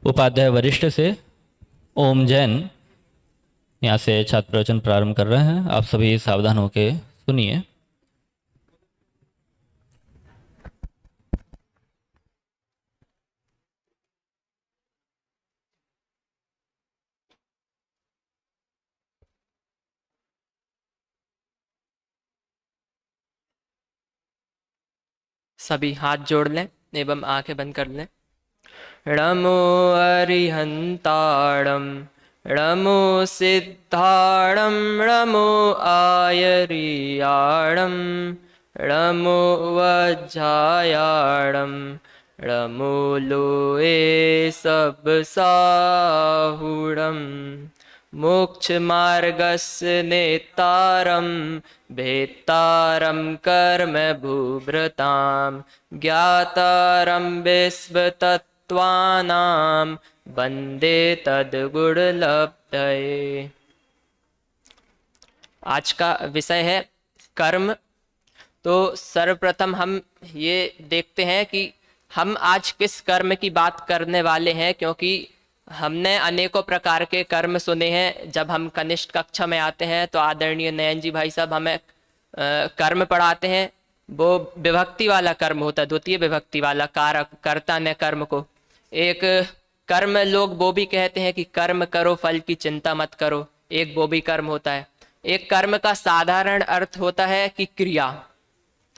उपाध्याय वरिष्ठ से ओम जैन यहाँ से छात्र प्रवचन प्रारंभ कर रहे हैं। आप सभी सावधान होकर सुनिए। सभी हाथ जोड़ लें एवं आंखें बंद कर लें। नमो अरिहंताणं नमो सिद्धाणं नमो आयरियाणं नमो वज्रायाणं नमो लोए सब साहुणं मोक्ष मार्गस्य नेतारं भेत्तारं कर्म भूभृतां ज्ञातारं विश्वतत्त्वानां वन्दे तद्गुणलब्धये। आज का विषय है कर्म। तो सर्वप्रथम हम ये देखते हैं कि हम आज किस कर्म की बात करने वाले हैं, क्योंकि हमने अनेकों प्रकार के कर्म सुने हैं। जब हम कनिष्ठ कक्षा में आते हैं तो आदरणीय नयन जी भाई साहब हमें कर्म पढ़ाते हैं। वो विभक्ति वाला कर्म होता है, द्वितीय विभक्ति वाला, कारक कर्ता ने कर्म को। एक कर्म लोग वो भी कहते हैं कि कर्म करो फल की चिंता मत करो, एक वो भी कर्म होता है। एक कर्म का साधारण अर्थ होता है कि क्रिया।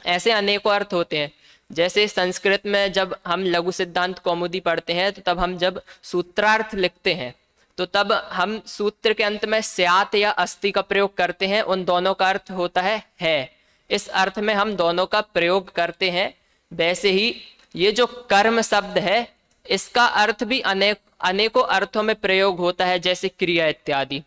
ऐसे अनेकों अर्थ होते हैं। जैसे संस्कृत में जब हम लघु सिद्धांत कौमुदी पढ़ते हैं तो तब हम जब सूत्रार्थ लिखते हैं तो तब हम सूत्र के अंत में स्यात् या अस्ति का प्रयोग करते हैं। उन दोनों का अर्थ होता है। इस अर्थ में हम दोनों का प्रयोग करते हैं। वैसे ही ये जो कर्म शब्द है इसका अर्थ भी अनेकों अर्थों में प्रयोग होता है, जैसे क्रिया इत्यादि।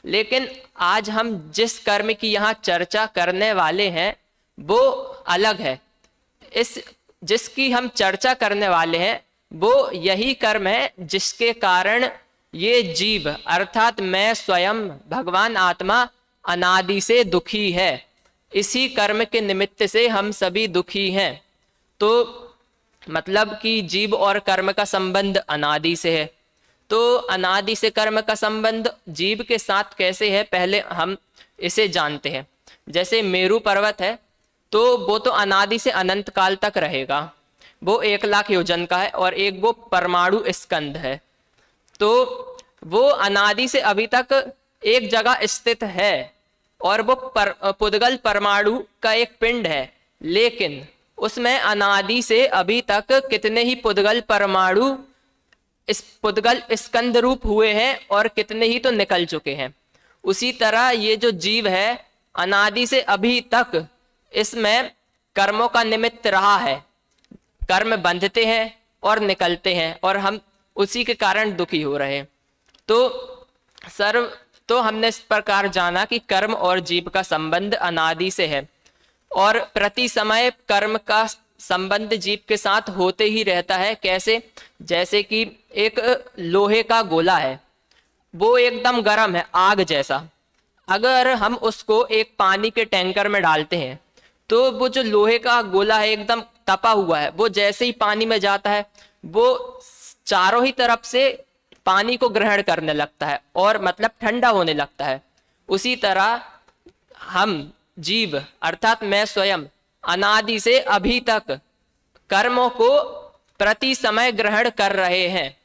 लेकिन आज हम जिस कर्म की यहाँ चर्चा करने वाले हैं वो अलग है। जिसकी हम चर्चा करने वाले हैं वो यही कर्म है जिसके कारण ये जीव अर्थात मैं स्वयं भगवान आत्मा अनादि से दुखी है। इसी कर्म के निमित्त से हम सभी दुखी हैं। तो मतलब कि जीव और कर्म का संबंध अनादि से है। तो अनादि से कर्म का संबंध जीव के साथ कैसे है, पहले हम इसे जानते हैं। जैसे मेरू पर्वत है तो वो तो अनादि से अनंत काल तक रहेगा, वो 1,00,000 योजन का है। और एक वो परमाणु स्कंद है, तो वो अनादि से अभी तक एक जगह स्थित है और वो पुद्गल परमाणु का एक पिंड है। लेकिन उसमें अनादि से अभी तक कितने ही पुद्गल परमाणु इस पुद्गल स्कंद रूप हुए हैं और कितने ही तो निकल चुके हैं। उसी तरह ये जो जीव है अनादि से अभी तक इसमें कर्मों का निमित्त रहा है। कर्म बंधते हैं और निकलते हैं और हम उसी के कारण दुखी हो रहे हैं। तो हमने इस प्रकार जाना कि कर्म और जीव का संबंध अनादि से है और प्रति समय कर्म का संबंध जीव के साथ होते ही रहता है। कैसे? जैसे कि एक लोहे का गोला है, वो एकदम गर्म है, आग जैसा। अगर हम उसको एक पानी के टैंकर में डालते हैं तो वो जो लोहे का गोला है एकदम तपा हुआ है, वो जैसे ही पानी में जाता है वो चारों ही तरफ से पानी को ग्रहण करने लगता है और मतलब ठंडा होने लगता है। उसी तरह हम जीव अर्थात मैं स्वयं अनादि से अभी तक कर्मों को प्रति समय ग्रहण कर रहे हैं।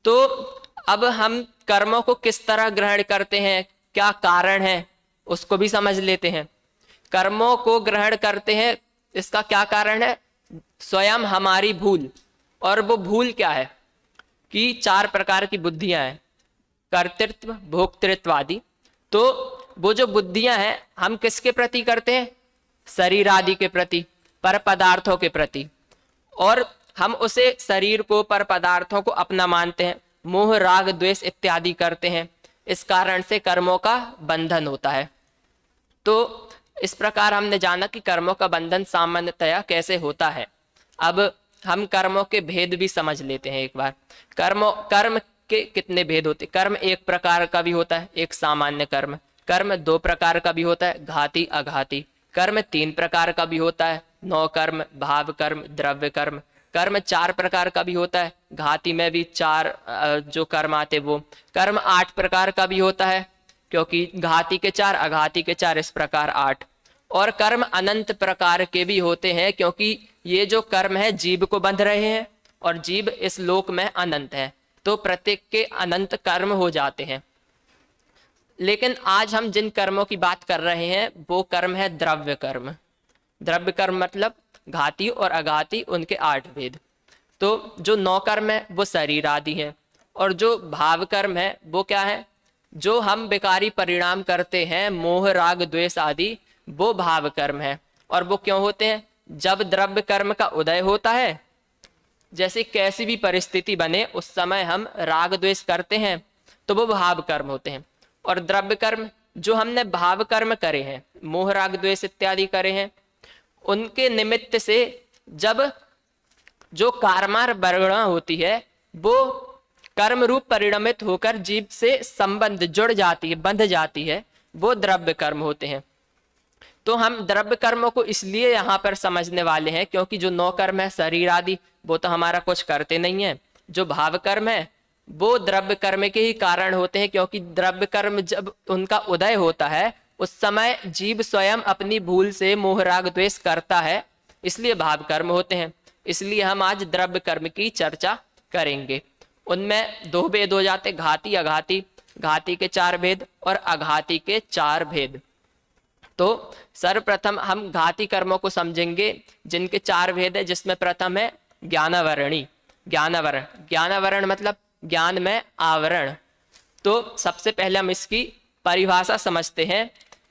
तो अब हम कर्मों को किस तरह ग्रहण करते हैं, क्या कारण है, उसको भी समझ लेते हैं। कर्मों को ग्रहण करते हैं, इसका क्या कारण है? स्वयं हमारी भूल। और वो भूल क्या है कि 4 प्रकार की बुद्धियां हैं, कर्तृत्व भोक्तृत्व आदि। तो वो जो बुद्धियां हैं हम किसके प्रति करते हैं? शरीर आदि के प्रति, पर पदार्थों के प्रति। और हम उसे शरीर को, पर पदार्थों को अपना मानते हैं, मोह राग द्वेष इत्यादि करते हैं। इस कारण से कर्मों का बंधन होता है। तो इस प्रकार हमने जाना कि कर्मों का बंधन सामान्यतया कैसे होता है। अब हम कर्मों के भेद भी समझ लेते हैं एक बार। कर्म के कितने भेद होते? कर्म एक प्रकार का भी होता है, एक सामान्य कर्म। कर्म 2 प्रकार का भी होता है, घाती अघाती। कर्म 3 प्रकार का भी होता है, 9 कर्म, भाव कर्म, द्रव्य कर्म। कर्म 4 प्रकार का भी होता है, घाती में भी 4 जो कर्म आते वो कर्म 8 प्रकार का भी होता है, क्योंकि घाती के 4 अघाती के 4 इस प्रकार 8। और कर्म अनंत प्रकार के भी होते हैं, क्योंकि ये जो कर्म है जीव को बंध रहे हैं और जीव इस लोक में अनंत है, तो प्रत्येक के अनंत कर्म हो जाते हैं। लेकिन आज हम जिन कर्मों की बात कर रहे हैं वो कर्म है द्रव्य कर्म। द्रव्य कर्म मतलब घाती और अघाती, उनके 8 भेद। तो जो 9 कर्म है वो शरीर आदि हैं, और जो भाव कर्म है वो क्या है, जो हम विकारी परिणाम करते हैं मोह राग द्वेष आदि, वो भाव कर्म है। और वो क्यों होते हैं, जब द्रव्य कर्म का उदय होता है, जैसे कैसी भी परिस्थिति बने उस समय हम राग द्वेष करते हैं, तो वो भाव कर्म होते हैं। और द्रव्य कर्म जो हमने भाव कर्म करे हैं, मोह राग द्वेष इत्यादि करे हैं, उनके निमित्त से जब जो कामार वर्णा होती है वो कर्म रूप परिणमित होकर जीव से संबंध जुड़ जाती है, बंध जाती है, वो द्रव्य कर्म होते हैं। तो हम द्रव्य कर्मों को इसलिए यहाँ पर समझने वाले हैं क्योंकि जो 9 कर्म है शरीर आदि, वो तो हमारा कुछ करते नहीं है। जो भाव कर्म है वो द्रव्य कर्म के ही कारण होते हैं, क्योंकि द्रव्य कर्म जब उनका उदय होता है उस समय जीव स्वयं अपनी भूल से मोह राग द्वेष करता है, इसलिए भाव कर्म होते हैं। इसलिए हम आज द्रव्य कर्म की चर्चा करेंगे। उनमें 2 भेद हो जाते, घाती अघाती। घाती के 4 भेद और अघाती के 4 भेद। तो सर्वप्रथम हम घाती कर्मों को समझेंगे जिनके 4 भेद है, जिसमें प्रथम है ज्ञानावरणी। ज्ञानावरण, ज्ञानावरण मतलब ज्ञान में आवरण। तो सबसे पहले हम इसकी परिभाषा समझते हैं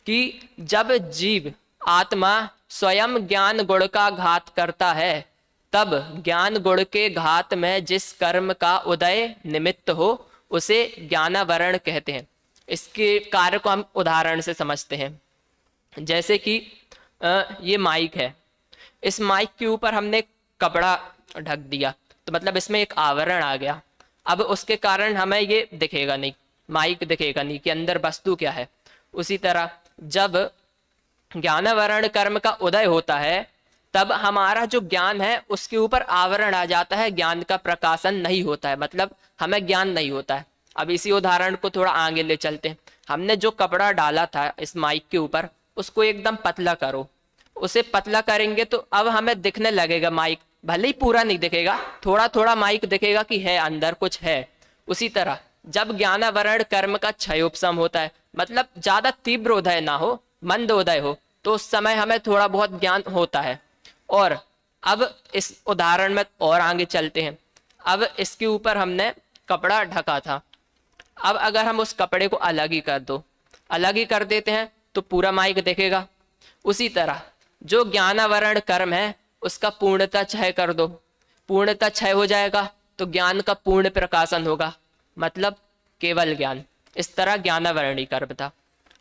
कि जब जीव आत्मा स्वयं ज्ञान गुण का घात करता है, तब ज्ञान गुण के घात में जिस कर्म का उदय निमित्त हो उसे ज्ञानावरण कहते हैं। इसके कार्य को हम उदाहरण से समझते हैं। जैसे कि ये माइक है, इस माइक के ऊपर हमने कपड़ा ढक दिया, तो मतलब इसमें एक आवरण आ गया। अब उसके कारण हमें ये दिखेगा नहीं, माइक दिखेगा नहीं कि अंदर वस्तु क्या है। उसी तरह जब ज्ञानावरण कर्म का उदय होता है तब हमारा जो ज्ञान है उसके ऊपर आवरण आ जाता है, ज्ञान का प्रकाशन नहीं होता है, मतलब हमें ज्ञान नहीं होता है। अब इसी उदाहरण को थोड़ा आगे ले चलते हैं। हमने जो कपड़ा डाला था इस माइक के ऊपर, उसको एकदम पतला करो। उसे पतला करेंगे तो अब हमें दिखने लगेगा माइक, भले ही पूरा नहीं दिखेगा, थोड़ा थोड़ा माइक दिखेगा कि है, अंदर कुछ है। उसी तरह जब ज्ञानावरण कर्म का क्षयोपशम होता है, मतलब ज्यादा तीव्र उदय ना हो, मंद उदय हो, तो उस समय हमें थोड़ा बहुत ज्ञान होता है। और अब इस उदाहरण में और आगे चलते हैं। अब इसके ऊपर हमने कपड़ा ढका था, अब अगर हम उस कपड़े को अलग ही कर दो, अलग ही कर देते हैं, तो पूरा माइक दिखेगा। उसी तरह जो ज्ञानावरण कर्म है उसका पूर्णता क्षय कर दो, पूर्णता क्षय हो जाएगा तो ज्ञान का पूर्ण प्रकाशन होगा, मतलब केवल ज्ञान। इस तरह ज्ञानावरणी कर्म था।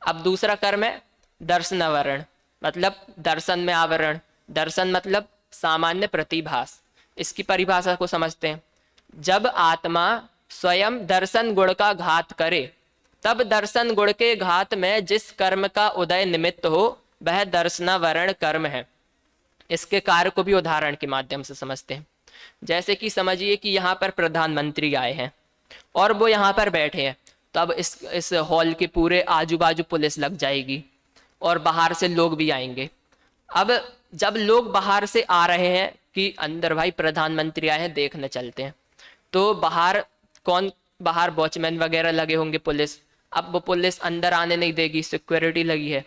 अब दूसरा कर्म है दर्शनावरण, मतलब दर्शन में आवरण। दर्शन मतलब सामान्य प्रतिभास। इसकी परिभाषा को समझते हैं। जब आत्मा स्वयं दर्शन गुण का घात करे, तब दर्शन गुण के घात में जिस कर्म का उदय निमित्त हो वह दर्शनावरण कर्म है। इसके कार्य को भी उदाहरण के माध्यम से समझते हैं। जैसे कि समझिए कि यहाँ पर प्रधानमंत्री आए हैं और वो यहाँ पर बैठे हैं, तो अब इस हॉल के पूरे आजू बाजू पुलिस लग जाएगी और बाहर से लोग भी आएंगे। अब जब लोग बाहर से आ रहे हैं कि अंदर भाई प्रधानमंत्री आए हैं, देखने चलते हैं, तो बाहर वॉचमैन वगैरह लगे होंगे पुलिस। अब वो पुलिस अंदर आने नहीं देगी, सिक्योरिटी लगी है,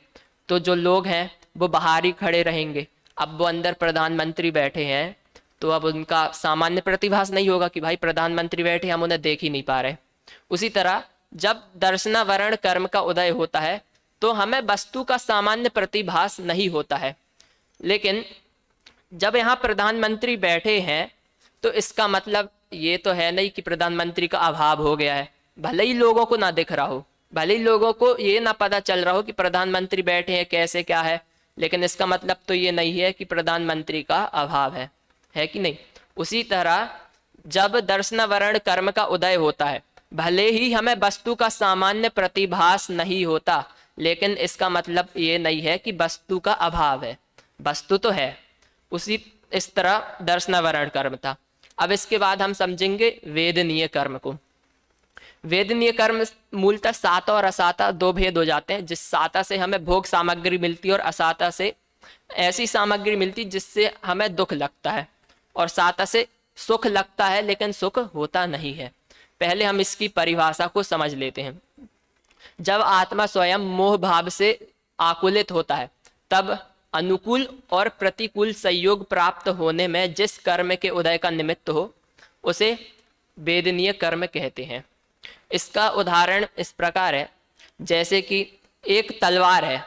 तो जो लोग हैं वो बाहर ही खड़े रहेंगे। अब वो अंदर प्रधानमंत्री बैठे हैं, तो अब उनका सामान्य प्रतिभास नहीं होगा कि भाई प्रधानमंत्री बैठे, हम उन्हें देख ही नहीं पा रहे। उसी तरह जब दर्शनावरण कर्म का उदय होता है तो हमें वस्तु का सामान्य प्रतिभास नहीं होता है। लेकिन जब यहाँ प्रधानमंत्री बैठे हैं तो इसका मतलब ये तो है नहीं कि प्रधानमंत्री का अभाव हो गया है। भले ही लोगों को ना दिख रहा हो, भले ही लोगों को ये ना पता चल रहा हो कि प्रधानमंत्री बैठे हैं, कैसे क्या है, लेकिन इसका मतलब तो ये नहीं है कि प्रधानमंत्री का अभाव है कि नहीं। उसी तरह जब दर्शनावरण कर्म का उदय होता है, भले ही हमें वस्तु का सामान्य प्रतिभास नहीं होता, लेकिन इसका मतलब ये नहीं है कि वस्तु का अभाव है, वस्तु तो है। इस तरह दर्शनावरण कर्म था। अब इसके बाद हम समझेंगे वेदनीय कर्म को। वेदनीय कर्म मूलतः साता और असाता दो भेद हो जाते हैं। जिस साता से हमें भोग सामग्री मिलती है और असाता से ऐसी सामग्री मिलती जिससे हमें दुख लगता है, और साता से सुख लगता है लेकिन सुख होता नहीं है। पहले हम इसकी परिभाषा को समझ लेते हैं। जब आत्मा स्वयं मोह भाव से आकुलित होता है तब अनुकूल और प्रतिकूल संयोग प्राप्त होने में जिस कर्म के उदय का निमित्त हो उसे वेदनीय कर्म कहते हैं। इसका उदाहरण इस प्रकार है, जैसे कि एक तलवार है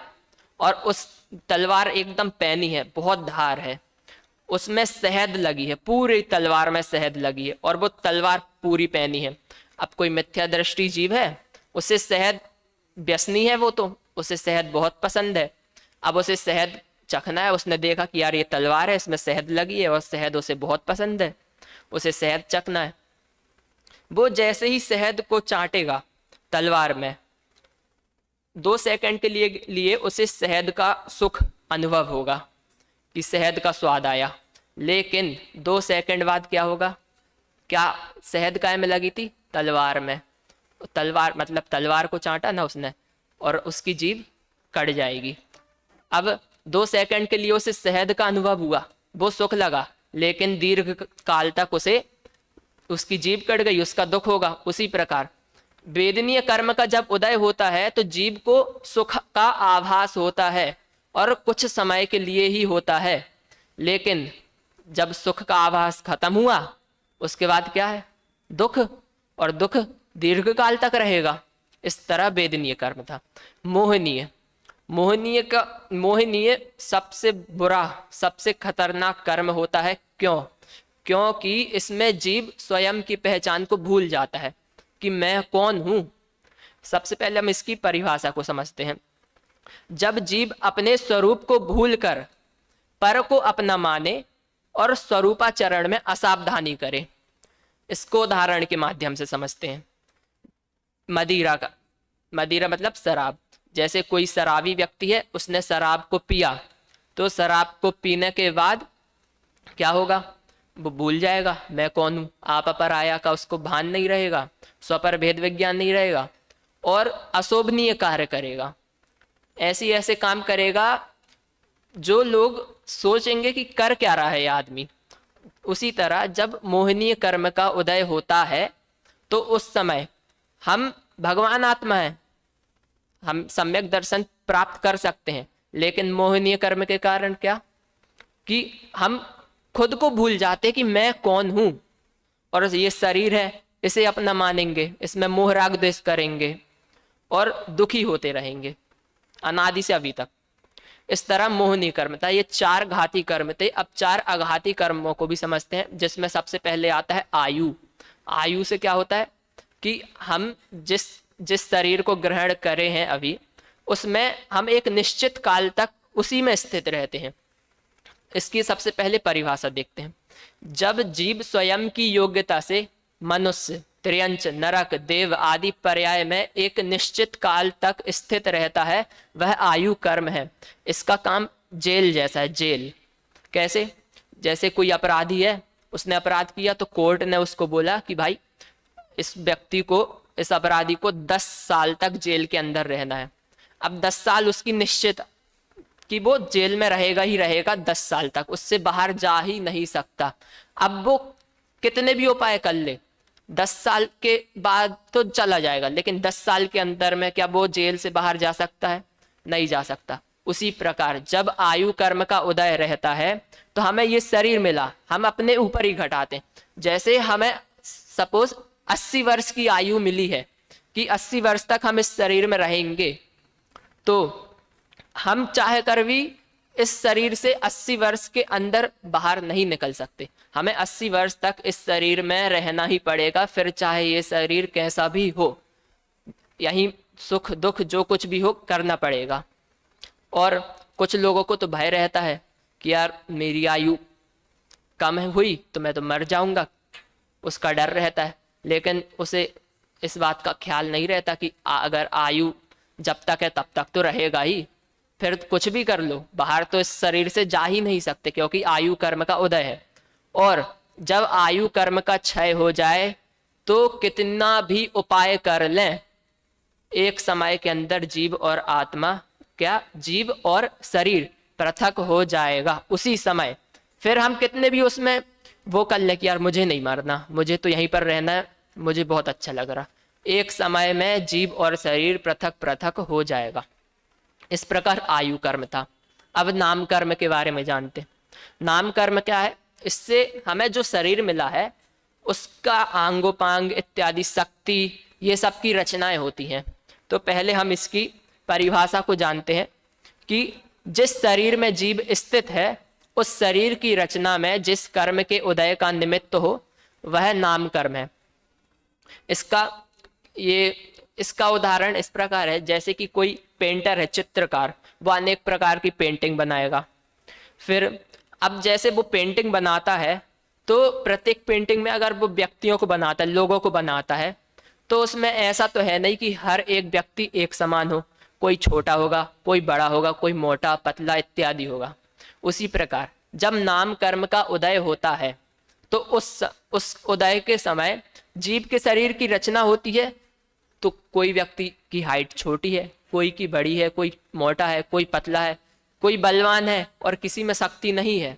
और उस तलवार एकदम पैनी है, बहुत धार है, उसमें शहद लगी है, पूरी तलवार में शहद लगी है और वो तलवार पूरी पैनी है। अब कोई मिथ्या दृष्टि जीव है, उसे शहद व्यसनी है, वो तो उसे शहद बहुत पसंद है। अब उसे शहद चखना है, उसने देखा कि यार ये तलवार है, इसमें शहद लगी है और शहद उसे बहुत पसंद है, उसे शहद चखना है। वो जैसे ही शहद को चाटेगा तलवार में, 2 सेकंड के लिए उसे शहद का सुख अनुभव होगा कि शहद का स्वाद आया, लेकिन 2 सेकंड बाद क्या होगा? क्या शहद काय में लगी थी? तलवार में। तलवार मतलब तलवार को चाटा ना उसने और उसकी जीभ कट जाएगी। अब 2 सेकंड के लिए उसे शहद का अनुभव हुआ, वो सुख लगा, लेकिन दीर्घ काल तक उसे उसकी जीभ कट गई, उसका दुख होगा। उसी प्रकार वेदनीय कर्म का जब उदय होता है तो जीव को सुख का आभास होता है और कुछ समय के लिए ही होता है, लेकिन जब सुख का आभास खत्म हुआ उसके बाद क्या है? दुख, और दुख दीर्घ काल तक रहेगा। इस तरह वेदनीय कर्म था। मोहनीय सबसे बुरा, सबसे खतरनाक कर्म होता है। क्यों? क्योंकि इसमें जीव स्वयं की पहचान को भूल जाता है कि मैं कौन हूं। सबसे पहले हम इसकी परिभाषा को समझते हैं। जब जीव अपने स्वरूप को भूलकर पर को अपना माने और स्वरूपाचरण में असावधानी करे, इसको उदाहरण के माध्यम से समझते हैं। मदिरा मतलब शराब। जैसे कोई शराबी व्यक्ति है, उसने शराब को पिया, तो शराब को पीने के बाद क्या होगा? वो भूल जाएगा मैं कौन हूं। आप अपर आया का उसको भान नहीं रहेगा, स्वपर भेद विज्ञान नहीं रहेगा और अशोभनीय कार्य करेगा, ऐसे काम करेगा जो लोग सोचेंगे कि कर क्या रहा है ये आदमी। उसी तरह जब मोहनीय कर्म का उदय होता है तो उस समय हम भगवान आत्मा है, हम सम्यक दर्शन प्राप्त कर सकते हैं, लेकिन मोहनीय कर्म के कारण क्या कि हम खुद को भूल जाते कि मैं कौन हूं, और ये शरीर है इसे अपना मानेंगे, इसमें मोह राग द्वेष करेंगे और दुखी होते रहेंगे अनादि से अभी तक। इस तरह मोहनीय कर्म था। ये 4 घाती कर्म थे। अब 4 अघाती कर्मों को भी समझते हैं, जिसमें सबसे पहले आता है आयु। आयु से क्या होता है कि हम जिस शरीर को ग्रहण करे हैं अभी, उसमें हम एक निश्चित काल तक उसी में स्थित रहते हैं। इसकी सबसे पहले परिभाषा देखते हैं। जब जीव स्वयं की योग्यता से मनुष्य, त्रियंच, नरक, देव आदि पर्याय में एक निश्चित काल तक स्थित रहता है, वह आयु कर्म है। इसका काम जेल जैसा है। जेल कैसे? जैसे कोई अपराधी है, उसने अपराध किया तो कोर्ट ने उसको बोला कि भाई इस व्यक्ति को, इस अपराधी को 10 साल तक जेल के अंदर रहना है। अब 10 साल उसकी निश्चित कि वो जेल में रहेगा ही रहेगा 10 साल तक, उससे बाहर जा ही नहीं सकता। अब वो कितने भी उपाय कर ले, 10 साल के बाद तो चला जाएगा, लेकिन 10 साल के अंदर में क्या वो जेल से बाहर जा सकता है? नहीं जा सकता। उसी प्रकार जब आयु कर्म का उदय रहता है तो हमें ये शरीर मिला, हम अपने ऊपर ही घटाते हैं। जैसे हमें सपोज 80 वर्ष की आयु मिली है कि 80 वर्ष तक हम इस शरीर में रहेंगे, तो हम चाहे कर भी इस शरीर से 80 वर्ष के अंदर बाहर नहीं निकल सकते। हमें 80 वर्ष तक इस शरीर में रहना ही पड़ेगा, फिर चाहे ये शरीर कैसा भी हो, यही सुख दुख जो कुछ भी हो करना पड़ेगा। और कुछ लोगों को तो भय रहता है कि यार मेरी आयु कम हुई तो मैं तो मर जाऊंगा, उसका डर रहता है। लेकिन उसे इस बात का ख्याल नहीं रहता कि अगर आयु जब तक है तब तक तो रहेगा ही, फिर कुछ भी कर लो, बाहर तो इस शरीर से जा ही नहीं सकते, क्योंकि आयु कर्म का उदय है। और जब आयु कर्म का क्षय हो जाए तो कितना भी उपाय कर लें, एक समय के अंदर जीव और आत्मा, क्या जीव और शरीर पृथक हो जाएगा उसी समय। फिर हम कितने भी उसमें वो कर लें कि यार मुझे नहीं मरना, मुझे तो यहीं पर रहना है, मुझे बहुत अच्छा लग रहा, एक समय में जीव और शरीर पृथक पृथक हो जाएगा। इस प्रकार आयु कर्म था। अब नाम कर्म के बारे में जानते। नाम कर्म क्या है? इससे हमें जो शरीर मिला है उसका आंगोपांग इत्यादि शक्ति, ये सब की रचनाएं होती हैं। तो पहले हम इसकी परिभाषा को जानते हैं कि जिस शरीर में जीव स्थित है उस शरीर की रचना में जिस कर्म के उदय का निमित्त हो वह नाम कर्म है। इसका उदाहरण इस प्रकार है, जैसे कि कोई पेंटर है, चित्रकार, वो अनेक प्रकार की पेंटिंग बनाएगा। फिर अब जैसे वो पेंटिंग बनाता है तो प्रत्येक पेंटिंग में अगर वो व्यक्तियों को बनाता है, लोगों को बनाता है, तो उसमें ऐसा तो है नहीं कि हर एक व्यक्ति एक समान हो, कोई छोटा होगा, कोई बड़ा होगा, कोई मोटा पतला इत्यादि होगा। उसी प्रकार जब नाम कर्म का उदय होता है तो उस उदय के समय जीव के शरीर की रचना होती है। तो कोई व्यक्ति की हाइट छोटी है, कोई की बड़ी है, कोई मोटा है, कोई पतला है, कोई बलवान है और किसी में शक्ति नहीं है।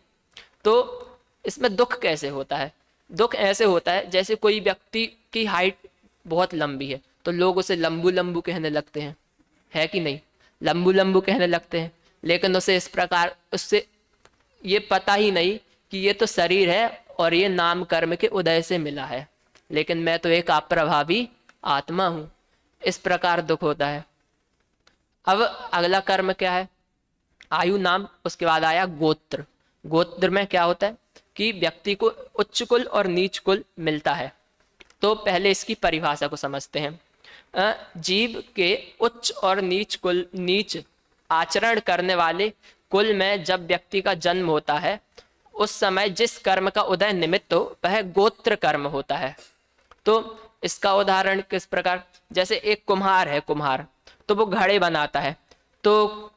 तो इसमें दुख कैसे होता है? दुख ऐसे होता है जैसे कोई व्यक्ति की हाइट बहुत लंबी है तो लोग उसे लंबू लंबू कहने लगते हैं, है कि नहीं? लंबू लंबू कहने लगते हैं, लेकिन उसे इस प्रकार उससे ये पता ही नहीं कि ये तो शरीर है और ये नाम कर्म के उदय से मिला है, लेकिन मैं तो एक अप्रभावी आत्मा हूं। इस प्रकार दुख होता है। अब अगला कर्म क्या है? आयु नाम, उसके बाद आया गोत्र। गोत्र में क्या होता है कि व्यक्ति को उच्च कुल और नीच कुल मिलता है। तो पहले इसकी परिभाषा को समझते हैं। जीव के उच्च और नीच आचरण करने वाले कुल में जब व्यक्ति का जन्म होता है उस समय जिस कर्म का उदय निमित्त हो वह गोत्र कर्म होता है। तो इसका उदाहरण किस प्रकार? जैसे एक कुम्हार है, कुम्हार तो वो घड़े बनाता है, तो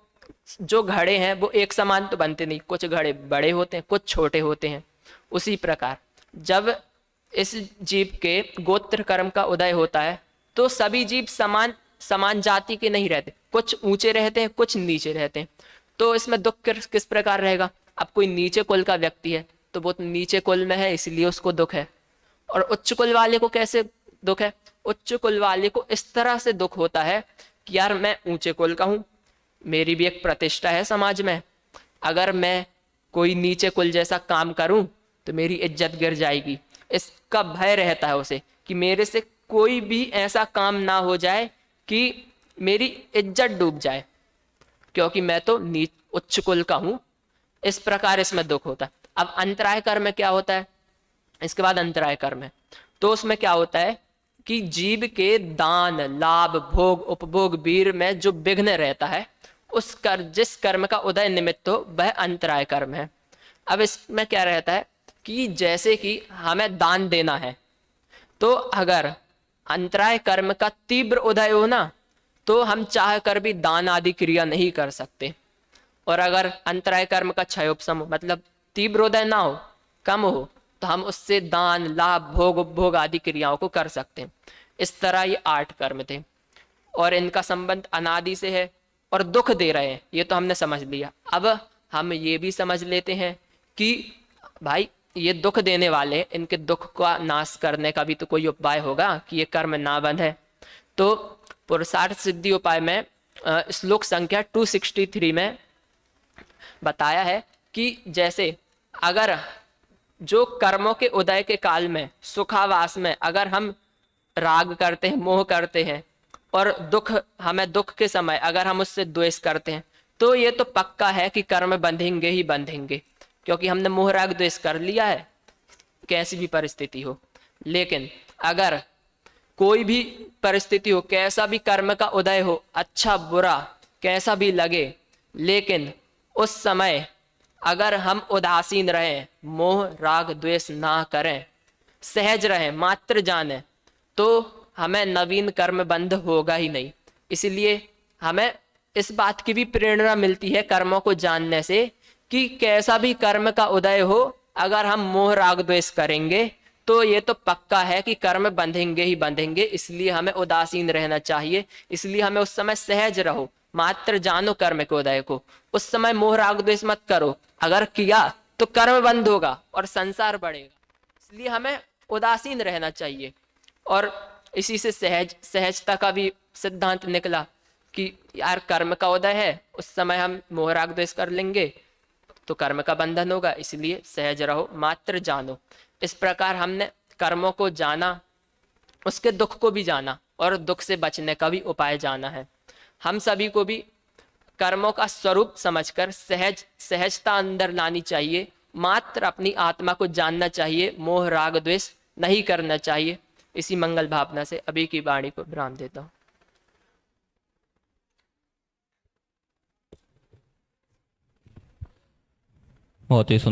जो घड़े हैं वो एक समान तो बनते नहीं, कुछ घड़े बड़े होते हैं, कुछ छोटे होते हैं। उसी प्रकार जब इस जीव के गोत्र कर्म का उदय होता है तो सभी जीव समान जाति के नहीं रहते, कुछ ऊंचे रहते हैं, कुछ नीचे रहते हैं। तो इसमें दुख किस प्रकार रहेगा? अब कोई नीचे कुल का व्यक्ति है तो वो नीचे कुल में है इसलिए उसको दुख है, और उच्च कुल वाले को कैसे दुख है? उच्च कुल वाले को इस तरह से दुख होता है कि यार मैं ऊंचे कुल का हूं, मेरी भी एक प्रतिष्ठा है समाज में, अगर मैं कोई नीचे कुल जैसा काम करूं तो मेरी इज्जत गिर जाएगी। इसका भय रहता है उसे कि मेरे से कोई भी ऐसा काम ना हो जाए कि मेरी इज्जत डूब जाए, क्योंकि मैं तो उच्च कुल का हूं। इस प्रकार इसमें दुख होता है। अब अंतराय कर्म क्या होता है? इसके बाद अंतराय कर्म है। तो उसमें क्या होता है कि जीव के दान, लाभ, भोग, उपभोग, वीर में जो विघ्न रहता है जिस कर्म का उदय निमित्त हो वह अंतराय कर्म है। अब इसमें क्या रहता है कि जैसे कि हमें दान देना है, तो अगर अंतराय कर्म का तीव्र उदय हो ना तो हम चाह कर भी दान आदि क्रिया नहीं कर सकते। और अगर अंतराय कर्म का क्षयोपशम हो, मतलब तीव्र उदय ना हो, कम हो, तो हम उससे दान, लाभ, भोग, उपभोग आदि क्रियाओं को कर सकते हैं। इस तरह ये 8 कर्म थे और इनका संबंध अनादि से है और दुख दे रहे हैं, ये तो हमने समझ लिया। अब हम ये भी समझ लेते हैं कि भाई ये दुख देने वाले, इनके दुख का नाश करने का भी तो कोई उपाय होगा कि ये कर्म ना बंधे। तो पुरुषार्थ सिद्धि उपाय में श्लोक संख्या 263 में बताया है कि जैसे अगर जो कर्मों के उदय के काल में सुखावास में अगर हम राग करते हैं, मोह करते हैं, और हमें दुख के समय अगर हम उससे द्वेष करते हैं, तो ये तो पक्का है कि कर्म बंधेंगे ही बंधेंगे, क्योंकि हमने मोह राग द्वेष कर लिया है कैसी भी परिस्थिति हो। लेकिन अगर कोई भी परिस्थिति हो, कैसा भी कर्म का उदय हो, अच्छा बुरा कैसा भी लगे, लेकिन उस समय अगर हम उदासीन रहें, मोह राग द्वेष ना करें, सहज रहें, मात्र जाने, तो हमें नवीन कर्म बंध होगा ही नहीं। इसलिए हमें इस बात की भी प्रेरणा मिलती है कर्मों को जानने से कि कैसा भी कर्म का उदय हो अगर हम मोह राग द्वेष करेंगे तो ये तो पक्का है कि कर्म बंधेंगे ही बंधेंगे। इसलिए हमें उदासीन रहना चाहिए। इसलिए हमें उस समय सहज रहो, मात्र जानो कर्म के उदय को। उस समय मोह राग द्वेष मत करो, अगर किया तो कर्म बंद होगा और संसार बढ़ेगा। इसलिए हमें उदासीन रहना चाहिए। और इसी से सहजता का भी सिद्धांत निकला कि यार कर्म का उदय है, उस समय हम मोह राग द्वेष कर लेंगे तो कर्म का बंधन होगा। इसलिए सहज रहो, मात्र जानो। इस प्रकार हमने कर्मों को जाना, उसके दुख को भी जाना और दुख से बचने का भी उपाय जाना है। हम सभी को भी कर्मों का स्वरूप समझकर सहजता अंदर लानी चाहिए। मात्र अपनी आत्मा को जानना चाहिए, मोह राग द्वेष नहीं करना चाहिए। इसी मंगल भावना से अभी की वाणी को विराम देता हूँ। बहुत ही सुंदर।